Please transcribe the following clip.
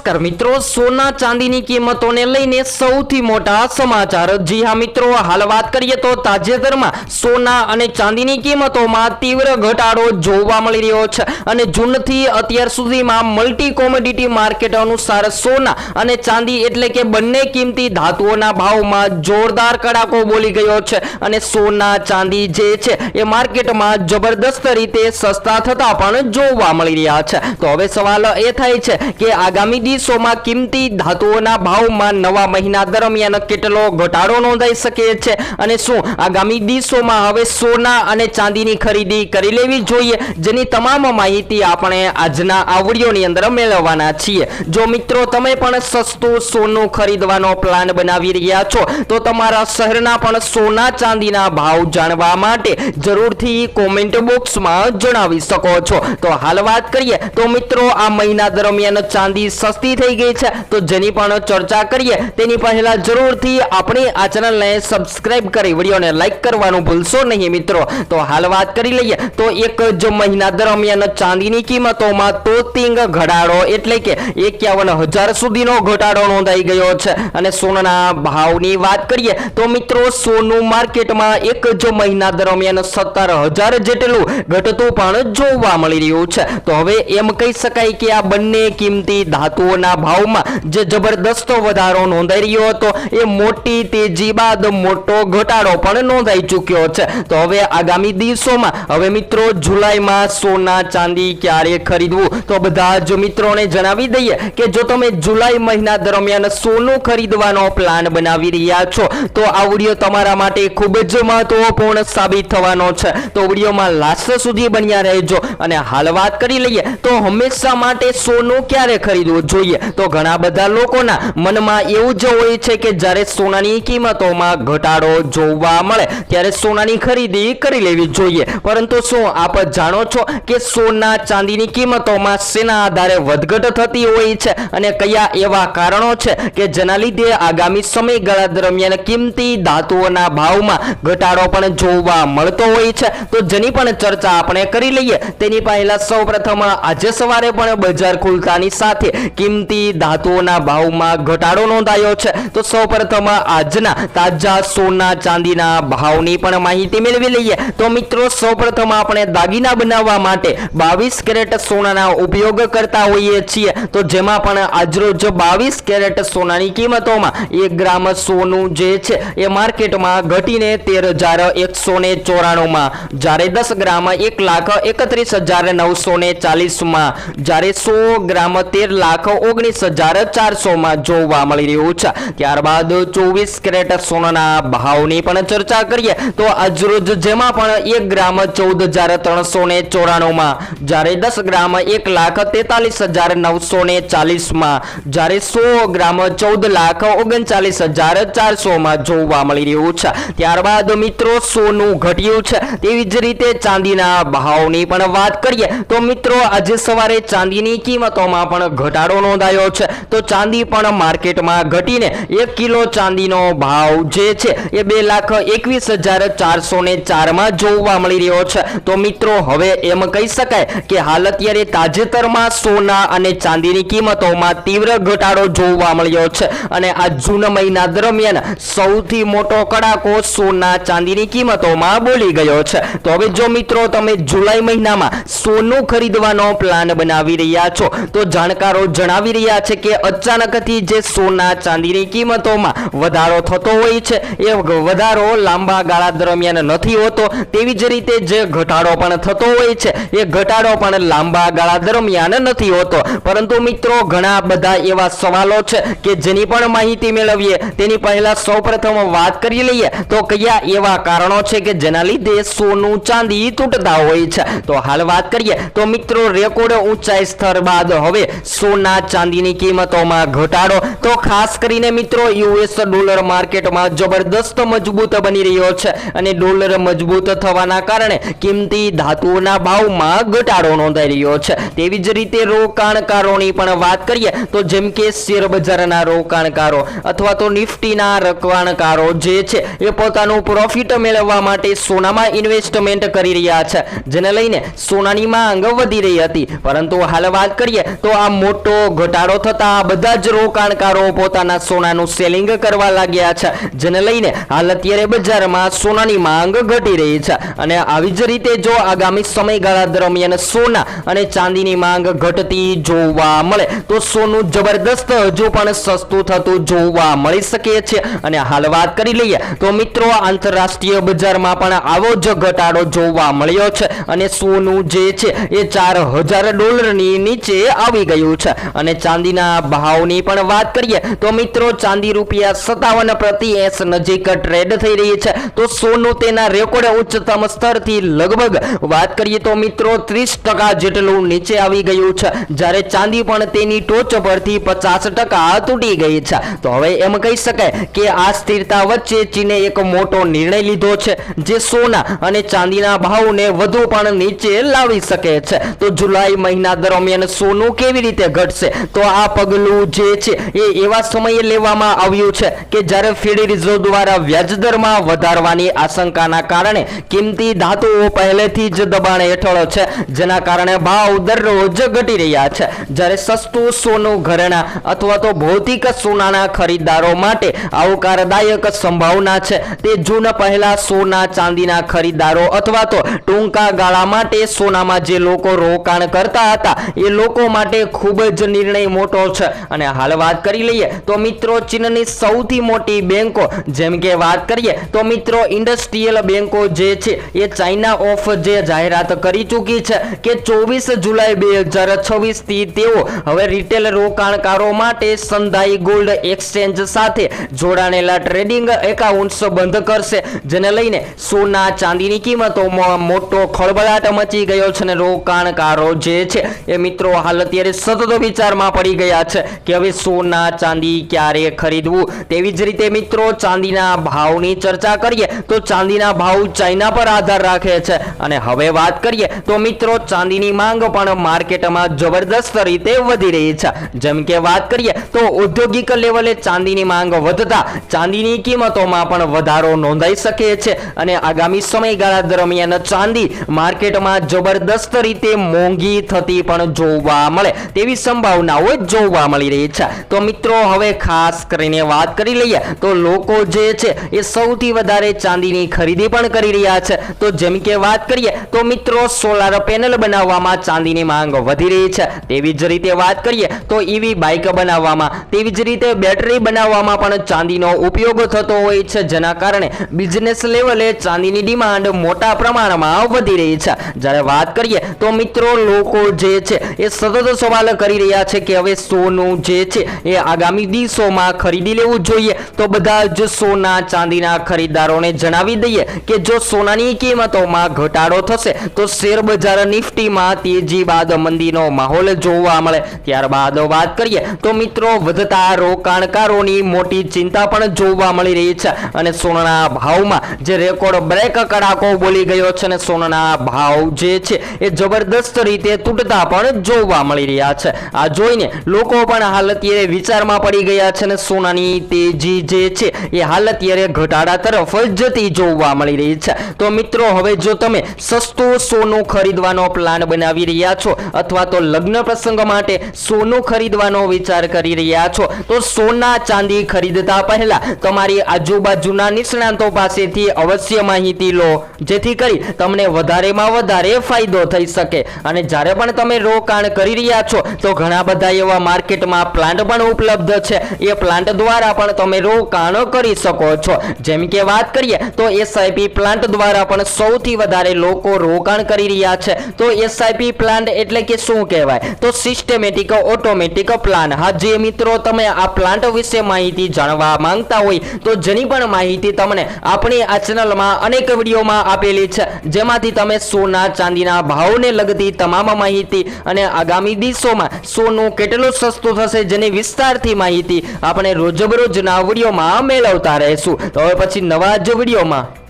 નમસ્કાર મિત્રો, સોના ચાંદીની કિંમતોને લઈને સૌથી મોટા સમાચાર। જી હા મિત્રો, હાલ વાત કરીએ તો તાજેતરમાં સોના અને ચાંદીની કિંમતોમાં તીવ્ર ઘટાડો જોવા મળી રહ્યો છે અને જૂનથી અત્યાર સુધીમાં મલ્ટી કોમોડિટી માર્કેટ અનુસાર સોના અને ચાંદી એટલે કે બંને કિંમતી ધાતુઓના ભાવમાં જોરદાર કડાકો બોલી ગયો છે અને સોના ચાંદી જે છે એ માર્કેટમાં જબરદસ્ત રીતે સસ્તા થતા પણ જોવા મળી રહ્યા છે। તો હવે સવાલ એ થાય છે કે આગામી દિવસોમાં કિંમતી ધાતુઓના ભાવમાં નવા મહિના દરમિયાન કેટલો ઘટાડો નોંધાઈ શકે છે અને શું આગામી દિવસોમાં હવે સોના અને ચાંદીની ખરીદી કરી લેવી જોઈએ, જેની તમામ માહિતી આપણે આજના આ વિડિયોની અંદર મેળવવાના છીએ। જો મિત્રો તમે પણ સસ્તું સોનું ખરીદવાનો પ્લાન બનાવી રહ્યા છો તો તમારા શહેરના પણ સોના ચાંદીના ભાવ જાણવા માટે જરૂરથી કોમેન્ટ બોક્સમાં જણાવી શકો છો। તો હાલ વાત કરીએ તો મિત્રો આ મહિના દરમિયાન ચાંદી સસ્તી થઈ ગઈ છે, તો જેની પણ ચર્ચા કરીએ તેની પહેલા જરૂરથી આપણી આ ચેનલને સબસ્ક્રાઇબ કરી વિડિયોને લાઈક કરવાનું ભૂલશો નહીં મિત્રો। તો હાલ વાત કરી લઈએ તો એક જ મહિના દરમિયાન ચાંદીની કિંમતોમાં તોતિંગ ઘટાડો એટલે કે 51,000 સુધીનો ઘટાડો નોંધાઈ ગયો છે અને સોનાના ભાવની વાત કરીએ તો મિત્રો સોનું માર્કેટમાં એક જ મહિના દરમિયાન 17,000 જેટલું ઘટતું પણ જોવા મળી રહ્યું છે। તો હવે એમ કહી શકાય કે આ બંને કિંમતી ધાતુઓના ભાવમાં જે જબરદસ્ત વધારો નોંધાઈ રહ્યો હતો એ મોટી તેજી બાદ મોટો ઘટાડો પણ નોંધાઈ ચૂક્યો છે। તો હવે આગામી દિવસોમાં હવે મિત્રો જુલાઈમાં સોના ચાંદી ક્યારે ખરીદવું તો બધા જ મિત્રોને જણાવી દઈએ કે જો તમે જુલાઈ મહિના દરમિયાન સોનું ખરીદવાનો પ્લાન બનાવી રહ્યા છો તો આ વિડિયો તમારા માટે ખૂબ જ મહત્વપૂર્ણ સાબિત થવાનો છે। તો વિડિયોમાં લાસ્ટ સુધી બન્યા રહેજો અને હાલ વાત કરી લઈએ તો હંમેશા માટે સોનું ક્યારે ખરીદવું જોઈએ તો ઘણા બધા લોકોના મનમાં એવું જ હોય છે કે જ્યારે સોનાની કિંમતોમાં ઘટાડો જોવા મળે ત્યારે સોનાની ખરીદી કરી લેવી જોઈએ, પરંતુ શું આપ જાણો છો કે સોના ચાંદીની કિંમતોમાં શેના આધારે વધઘટ થતી હોય છે અને કયા એવા કારણો છે કે જેના લીધે આગામી સમયગાળા દરમિયાન કિંમતી ધાતુઓના ભાવમાં ઘટાડો પણ જોવા મળતો હોય છે। તો જેની પણ ચર્ચા આપણે કરી લઈએ તેની પહેલા સૌપ્રથમ આજે સવારે પણ બજાર ખુલતાની સાથે કિંમતી ધાતુઓના ભાવમાં ઘટાડો નોંધાયો છે। તો સૌપ્રથમ આજના તાજા સોના ચાંદીના ભાવની પણ માહિતી મેળવી લઈએ। તો મિત્રો સૌપ્રથમ આપણે દાગીના બનાવવા માટે 22 કેરેટ સોનાના ઉપયોગ કરતા હોઈએ છીએ, તો જેમાં પણ આજરોજ 22 કેરેટ સોનાની કિંમતોમાં 1 ગ્રામ સોનું જે છે એ માર્કેટમાં ઘટીને 13,194 માં, જ્યારે 10 ગ્રામ 1,31,940 માં, જ્યારે 100 ગ્રામ 13,19,400 માં જોવા મળી રહ્યું છે। ત્યારબાદ 24 કેરેટ સોનાના ભાવની પણ ચર્ચા કરીએ તો આજરોજ જેમાં પણ 1 ગ્રામ 14,394 માં, જ્યારે 10 ગ્રામ 1,43,940 માં, જ્યારે 100 ગ્રામ 14,39,400 માં જોવા મળી રહ્યું છે। ત્યારબાદ મિત્રો સોનું ઘટ્યું છે, તેવી જ રીતે ચાંદીના ભાવની પણ વાત કરીએ તો મિત્રો આજે સવારે ચાંદીની કિંમતોમાં પણ ઘટાડો નોંધાયો છે। તો ચાંદી પણ માર્કેટમાં ઘટીને 1 કિલો ચાંદીનો ભાવ જે છે એ 2,21,404 માં જોવા મળી રહ્યો છે। તો મિત્રો હવે એમ કહી શકાય કે હાલ અત્યારે તાજેતરમાં સોના અને ચાંદીની કિંમતોમાં તીવ્ર ઘટાડો જોવા મળ્યો છે અને આ જૂન મહિના દરમિયાન સૌથી મોટો કડાકો સોના ચાંદીની કિંમતોમાં બોલી ગયો છે। તો હવે જો મિત્રો તમે જુલાઈ મહિનામાં સોનું ખરીદવાનો પ્લાન બનાવી રહ્યા છો તો જાણકારો જણાવી રહ્યા છે કે અચાનકથી જે સોના ચાંદીની કિંમતોમાં વધારો થતો હોય છે એ વધારો લાંબા ગાળા દરમિયાન નથી હોતો, તેવી જ રીતે જે ઘટાડો પણ થતો હોય છે એ ઘટાડો પણ લાંબા ગાળા દરમિયાન નથી હોતો। પરંતુ મિત્રો ઘણા બધા એવા સવાલો છે કે જેની પણ માહિતી મેળવીએ તેની પહેલા સૌપ્રથમ વાત કરી લઈએ તો કયા એવા કારણો છે કે જેના લીધે સોનું ચાંદી તૂટતા હોય છે। તો હાલ વાત કરીએ તો મિત્રો રેકોર્ડ ઊંચાઈ સ્તર બાદ હવે સોના ચાંદીની કિંમતોમાં ઘટાડો તો ખાસ કરીને મિત્રો યુએસ ડોલર માર્કેટમાં જબરદસ્ત મજબૂત બની રહ્યો છે અને ડોલર મજબૂત થવાના કારણે કિંમતી ધાતુઓના ભાવમાં ઘટાડો નોંધાઈ રહ્યો છે। તેવી જ રીતે રોકાણકારોની પણ વાત કરીએ તો જેમ કે શેર બજારના રોકાણકારો અથવા તો નિફ્ટીના રોકાણકારો જે છે એ પોતાનું પ્રોફિટ મેળવવા માટે સોનામાં ઇન્વેસ્ટમેન્ટ કરી રહ્યા છે, જેને લઈને સોનાની માંગ વધી રહી હતી, પરંતુ હાલ વાત કરીએ તો આ મોટો ઘટાડો થતા બધા જ રોકાણકારો પોતાના સોનાનું સેલિંગ કરવા લાગ્યા છે, જેને લઈને હાલ અત્યારે બજારમાં સોનાની માંગ ઘટી રહી છે અને આવી જ રીતે જો આગામી સમયગાળા દરમિયાન સોના અને ચાંદીની માંગ ઘટતી જોવા મળે તો સોનું જબરદસ્ત હજુ પણ સસ્તું થતું જોવા મળી શકે છે। અને હાલ વાત કરી લઈએ તો મિત્રો આંતરરાષ્ટ્રીય બજારમાં પણ આવો જ ઘટાડો જોવા મળ્યો છે અને સોનું જે છે એ $4000 નીચે આવી ગયું છે। અને ચાંદીના ભાવની પણ વાત કરીએ તો મિત્રો ચાંદી ₹57 પ્રતિ એસ નજીક ટ્રેડ થઈ રહી છે, તો સોનું તેના રેકોર્ડ ઉચ્ચતમ સ્તરથી લગભગ વાત કરીએ તો મિત્રો 30% જેટલું નીચે આવી ગયું છે, જ્યારે ચાંદી પણ તેની ટોચ પરથી 50% તૂટી ગઈ છે। તો હવે એમ કહી શકાય કે આ સ્થિરતા વચ્ચે ચીને એક મોટો નિર્ણય લીધો છે જે સોના અને ચાંદીના ભાવને વધુ પણ નીચે લાવી શકે છે। તો જુલાઈ મહિના દરમિયાન સોનું કેવી રીતે ઘટશે, તો આ પગલું જે છે એ એવા સમયે લેવામાં આવ્યું છે કે જ્યારે ફેડ રિઝર્વ દ્વારા વ્યાજદરમાં વધારવાની આશંકાના કારણે કિંમતી ધાતુઓ પહેલેથી જ દબાણ હેઠળ છે, જેના કારણે ભાવ દરરોજ ઘટી રહ્યા છે। જ્યારે સસ્તું સોનું ઘરેણા અથવા તો ભૌતિક સોનાના ખરીદદારો માટે આવકારદાયક સંભાવના છે, તે જૂન પહેલા સોના ચાંદીના ખરીદદારો અથવા તો ટૂંકા ગાળા માટે સોનામાં જે લોકો રોકાણ કરતા હતા એ લોકો માટે ખૂબ જ નિર્ણય મોટો છે। અને હાલ વાત કરી લઈએ તો મિત્રો ચીનની સૌથી મોટી બેંકો જેમ કે વાત કરીએ તો મિત્રો ઇન્ડસ્ટ્રીયલ બેંકો જે છે એ ચાઇના ઓફ જે જાહેરાત કરી ચૂકી છે કે 24 જુલાઈ 2026 થી તેઓ હવે રિટેલ રોકાણકારો માટે સંધાઈ ગોલ્ડ એક્સચેન્જ સાથે જોડાણેલા ટ્રેડિંગ એકાઉન્ટ્સ બંધ કરશે, જેને લઈને સોના ચાંદીની કિંમતોમાં મોટો ખળબળાટ મચી ગયો છે અને રોકાણકારો જે છે એ મિત્રો હાલ અત્યારે સતત વિચારમાં પડી ગયા છે કે હવે સોના ચાંદી ક્યારે ખરીદવું। તેવી જ રીતે મિત્રો ચાંદીના ભાવની ચર્ચા કરીએ તો ચાંદીના ભાવ ચાઇના પર આધાર રાખે છે અને હવે વાત કરીએ તો મિત્રો ચાંદીની માંગ પણ માર્કેટમાં જબરદસ્ત રીતે વધી રહી છે। જેમ કે વાત કરીએ તો ઔદ્યોગિક લેવલે ચાંદીની માંગ વધતા ચાંદીની કિંમતોમાં પણ વધારો નોંધાઈ શકે છે અને આગામી સમયગાળા દરમિયાન ચાંદી માર્કેટમાં જબરદસ્ત રીતે મોંઘી થતી પણ જોવા મળે તેવી સંભાવનાઓ જોવા મળી રહી છે। તો મિત્રો હવે ખાસ કરીને વાત કરી લઈએ તો લોકો જે છે એ સૌથી વધારે ચાંદીની ખરીદી પણ કરી રહ્યા છે। તો જેમ કે વાત કરીએ તો મિત્રો સોલાર પેનલ બનાવવામાં ચાંદીની માંગ વધી રહી છે, તેવી જ રીતે વાત કરીએ તો ઈવી બાઇક બનાવવામાં, તેવી જ રીતે બેટરી બનાવવામાં પણ ચાંદીનો ઉપયોગ થતો હોય છે, જેના કારણે બિઝનેસ લેવલે ચાંદીની ડિમાન્ડ મોટા પ્રમાણમાં વધી રહી છે। જ્યારે વાત કરીએ તો મિત્રો લોકો જે છે એ સતત સવાલ કરી રહ્યા છે કે હવે સોનું જે છે એ આગામી દિવસોમાં ખરીદી લેવું જોઈએ। તો બધા જ સોના ચાંદીના ખરીદદારોને જણાવી દઈએ કે જો સોનાની કિંમતોમાં ઘટાડો થશે તો શેર બજાર નિફ્ટીમાં તેજી બાદ મંદીનો માહોલ જોવા મળે। ત્યારબાદ વાત કરીએ તો મિત્રો વધતા રોકાણકારોની મોટી ચિંતા પણ જોવા મળી રહી છે અને સોનાના ભાવમાં જે રેકોર્ડ બ્રેક કડાકો બોલી ગયો છે અને સોનાના ભાવ જે છે એ જબરદસ્ત રીતે તૂટતા પણ જોવા મળી રહ્યા છે। આ જોઈને લોકો પણ હાલ અત્યારે વિચારમાં પડી ગયા છે અને સોનાની તેજી જે છે એ હાલ અત્યારે ઘટાડા તરફ જતી જોવા મળી રહી છે। તો મિત્રો હવે જો તમે સસ્તું સોનું ખરીદવાનો પ્લાન બનાવી રહ્યા છો અથવા તો લગ્ન પ્રસંગ માટે સોનું ખરીદવાનો વિચાર કરી રહ્યા છો તો સોના ચાંદી ખરીદતા પહેલા તમારી આજુબાજુના નિષ્ણાંતો પાસેથી અવશ્ય માહિતી લો, જેથી કરી તમને વધારેમાં વધારે ફાયદો થઈ શકે। અને જ્યારે પણ તમે રોકાણ કરી રહ્યા છો તો ઘણા બધા એવા માર્કેટમાં પ્લાન્ટ પણ ઉપલબ્ધ છે, એ પ્લાન્ટ દ્વારા પણ તમે રોકાણ કરી શકો છો। જેમ કે વાત કરીએ તો એસઆઈપી પ્લાન્ટ દ્વારા પણ સૌથી વધારે લોકો રોકાણ કરી રહ્યા છે। તો એસઆઈપી પ્લાન્ટ એટલે કે શું કહેવાય, તો સિસ્ટમેટિક ઓટોમેટિક પ્લાન। હા જે મિત્રો તમે આ પ્લાન્ટ વિશે માહિતી જાણવા માંગતા હોય તો જેની પણ માહિતી તમને આપણી આ ચેનલમાં અનેક વિડીયોમાં આપેલી છે, જેમાંથી તમે સોના ચાંદીના ભાવને લગતી તમામ માહિતી અને આગામી દિવસોમાં સોનું કેટલું સસ્તું થશે જેની વિસ્તારથી માહિતી આપણે રોજબરોજના વિડીયોમાં મેળવતા રહેશું। તો હવે પછી નવા જ વિડીયોમાં